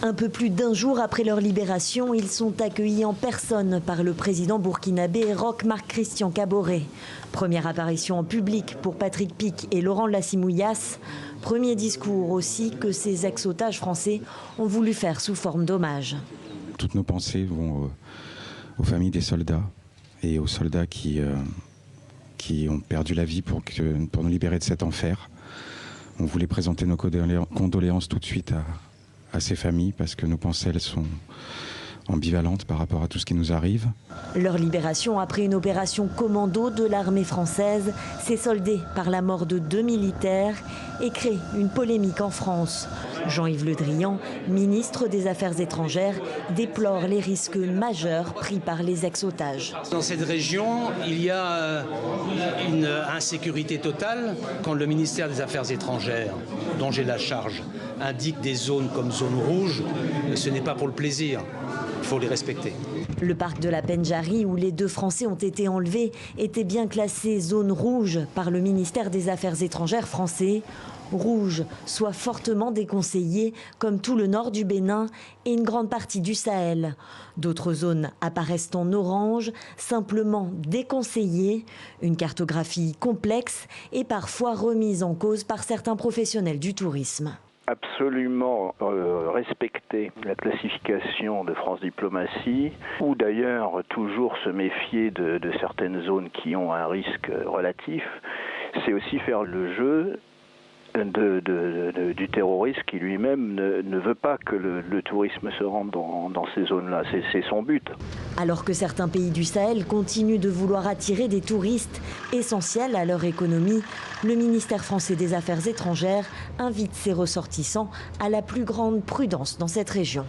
Un peu plus d'un jour après leur libération, ils sont accueillis en personne par le président burkinabé Roch Marc Christian Kaboré. Première apparition en public pour Patrick Pic et Laurent Lassimoulias. Premier discours aussi que ces ex-otages français ont voulu faire sous forme d'hommage. Toutes nos pensées vont aux familles des soldats et aux soldats qui ont perdu la vie pour nous libérer de cet enfer. On voulait présenter nos condoléances tout de suite à ces familles parce que nos pensées elles sont ambivalentes par rapport à tout ce qui nous arrive. Leur libération après une opération commando de l'armée française s'est soldée par la mort de 2 militaires et crée une polémique en France. Jean-Yves Le Drian, ministre des Affaires étrangères, déplore les risques majeurs pris par les ex-otages. Dans cette région, il y a une insécurité totale quand le ministère des Affaires étrangères, dont j'ai la charge, indique des zones comme zone rouge. Ce n'est pas pour le plaisir. Il faut les respecter. Le parc de la Pendjari, où les 2 Français ont été enlevés, était bien classé zone rouge par le ministère des Affaires étrangères français. Rouge, soit fortement déconseillé, comme tout le nord du Bénin et une grande partie du Sahel. D'autres zones apparaissent en orange, simplement déconseillées. Une cartographie complexe et parfois remise en cause par certains professionnels du tourisme. Absolument respecter la classification de France Diplomatie ou d'ailleurs toujours se méfier de certaines zones qui ont un risque relatif, c'est aussi faire le jeu du terroriste qui lui-même ne veut pas que le tourisme se rende dans ces zones-là. C'est son but. Alors que certains pays du Sahel continuent de vouloir attirer des touristes essentiels à leur économie, le ministère français des Affaires étrangères invite ses ressortissants à la plus grande prudence dans cette région.